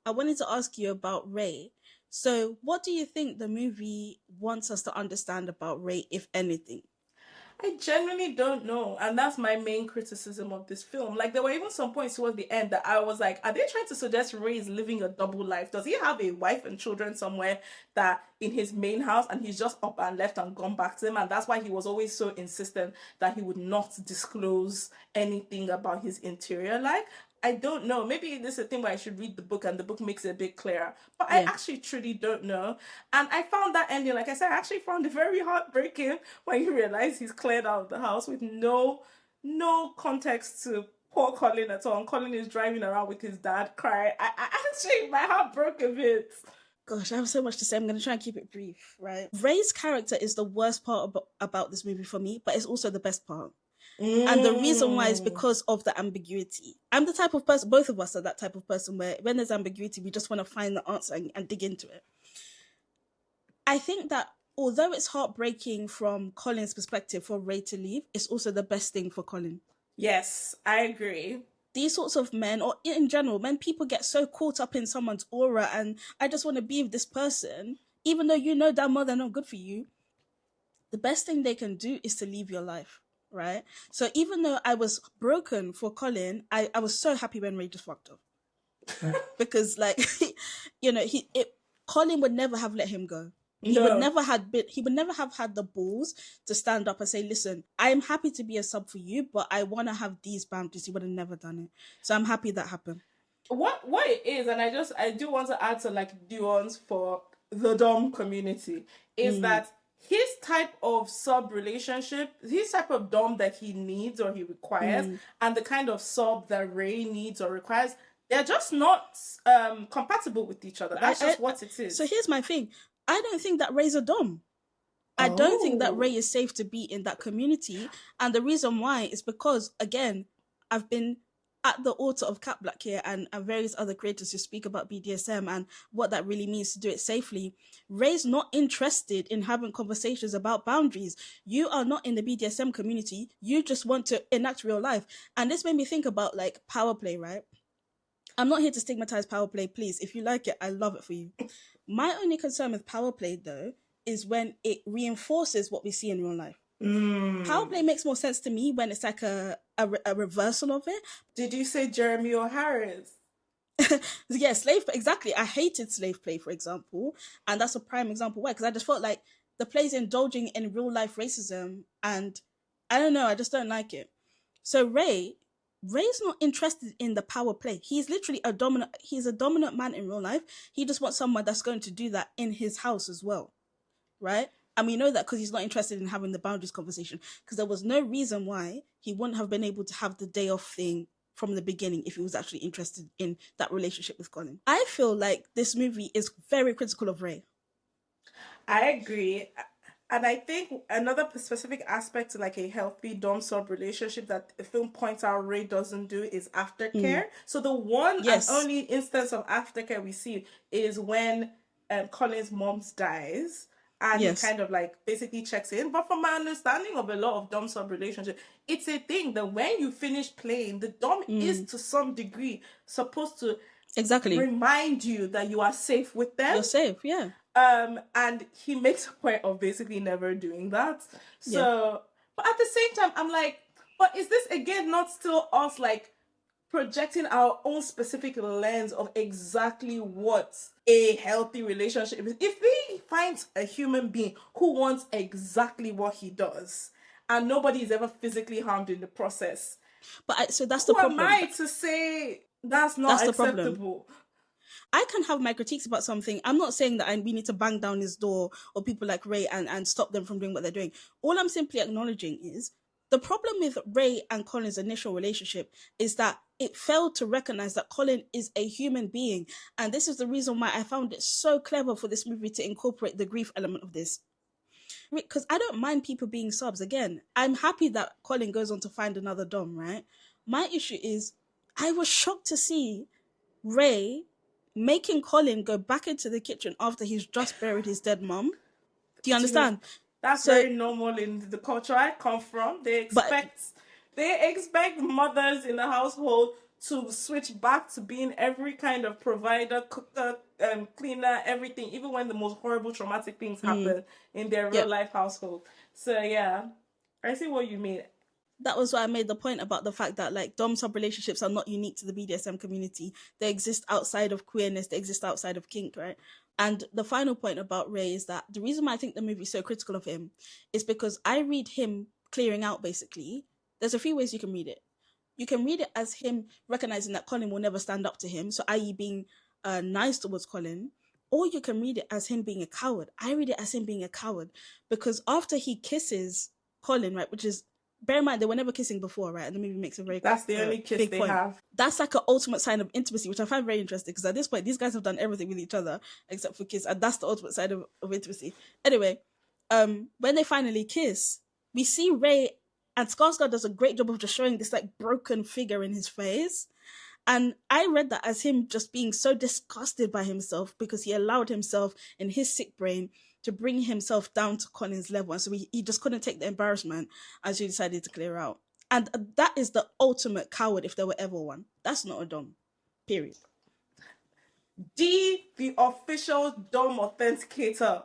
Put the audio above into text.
I wanted to ask you about Ray. So, what do you think the movie wants us to understand about Ray, if anything? I genuinely don't know. And that's my main criticism of this film. Like, there were even some points towards the end that I was like, are they trying to suggest Ray is living a double life? Does he have a wife and children somewhere that in his main house and he's just up and left and gone back to them? And that's why he was always so insistent that he would not disclose anything about his interior life. I don't know. Maybe this is a thing where I should read the book and the book makes it a bit clearer. But I Yeah. actually truly don't know. And I found that ending, like I said, I actually found it very heartbreaking when you realize he's cleared out of the house with no context to poor Colin at all. And Colin is driving around with his dad crying. I actually my heart broke a bit. Gosh, I have so much to say. I'm going to try and keep it brief, right? Ray's character is the worst part about this movie for me, but it's also the best part. And the reason why is Mm. because of the ambiguity. I'm the type of person, both of us are that type of person where when there's ambiguity, we just want to find the answer and dig into it. I think that although it's heartbreaking from Colin's perspective for Ray to leave, it's also the best thing for Colin. Yes, I agree. These sorts of men, or in general, when people get so caught up in someone's aura and I just want to be with this person, even though you know damn well they're not good for you, the best thing they can do is to leave your life, right? So even though I was broken for Colin, I was so happy when Ray just fucked off. Because like Colin would never have let him go. No. He would never have had the balls to stand up and say, listen, I'm happy to be a sub for you, but I want to have these boundaries. He would have never done it. So I'm happy that happened. What it is, and I do want to add to like nuance for the dom community, is Mm, that his type of sub relationship, his type of dom that he needs or he requires, mm. and the kind of sub that Ray needs or requires, they're just not compatible with each other. That's just what it So is. here's my thing. I don't think that Ray's a dom. I don't think that Ray Oh. is safe to be in that community. And the reason why is because, again, I've been at the altar of Cat Black here and various other creators who speak about BDSM and what that really means to do it safely. Ray's not interested in having conversations about boundaries. You are not in the BDSM community. You just want to enact real life. And this made me think about like power play, right? I'm not here to stigmatize power play, please. If you like it, I love it for you. My only concern with power play, though, is when it reinforces what we see in real life. Power Mm. play makes more sense to me when it's like a reversal of it. Did you say Jeremy O'Harris? Yeah, slave play, exactly. I hated slave play, for example, and that's a prime example why, because I just felt like the play's indulging in real life racism, and I don't know, I just don't like it. So Ray's not interested in the power play. He's literally he's a dominant man in real life. He just wants someone that's going to do that in his house as well, right? And we know that because he's not interested in having the boundaries conversation. Because there was no reason why he wouldn't have been able to have the day off thing from the beginning if he was actually interested in that relationship with Colin. I feel like this movie is very critical of Ray. I agree. And I think another specific aspect to like a healthy dom sub relationship that the film points out Ray doesn't do is Mm. aftercare. So the one and Yes. only instance of aftercare we see is when Colin's mom dies. And he Yes. kind of like basically checks in. But from my understanding of a lot of dom sub relationship, it's a thing that when you finish playing, the dom is Mm. to some degree supposed to Exactly. remind you that you are safe with them. You're safe. Yeah. And he makes a point of basically never doing that. Yeah. So, but at the same time, I'm like, but is this again not still us like projecting our own specific lens of exactly what a healthy relationship is? If he finds a human being who wants exactly what he does, and nobody is ever physically harmed in the process, So that's the who am problem. I to say that's That's not the problem. acceptable? I can have my critiques about something. I'm not saying that we need to bang down his door or people like Ray and stop them from doing what they're doing. All I'm simply acknowledging is the problem with Ray and Colin's initial relationship is that it failed to recognize that Colin is a human being. And this is the reason why I found it so clever for this movie to incorporate the grief element of this. Because I don't mind people being subs. Again, I'm happy that Colin goes on to find another Dom, right? My issue is I was shocked to see Ray making Colin go back into the kitchen after he's just buried his dead mum. Do you Do you know understand? that's So, very normal in the culture I come from. but They expect mothers in the household to switch back to being every kind of provider, cooker, cleaner, everything, even when the most horrible traumatic things happen in their real Yep. life household. So yeah, I see what you mean. That was why I made the point about the fact that like dom sub relationships are not unique to the BDSM community. They exist outside of queerness. They exist outside of kink, right? And the final point about Ray is that the reason why I think the movie is so critical of him is because I read him clearing out. Basically, there's a few ways you can read it. You can read it as him recognizing that Colin will never stand up to him, so i.e. being nice towards Colin, or you can read it as him being a coward. I read it as him being a coward because after he kisses Colin, right, which is, bear in mind they were never kissing before, right, and the movie makes a very That's the only kiss big they point. have. That's like an ultimate sign of intimacy, which I find very interesting because at this point these guys have done everything with each other except for kiss, and that's the ultimate sign of intimacy. Anyway, when they finally kiss, we see Ray, and Skarsgård does a great job of just showing this like broken figure in his face. And I read that as him just being so disgusted by himself because he allowed himself in his sick brain to bring himself down to Colin's level. And so he just couldn't take the embarrassment as he decided to clear out. And that is the ultimate coward if there were ever one. That's not a dom. Period. D, the official dom authenticator.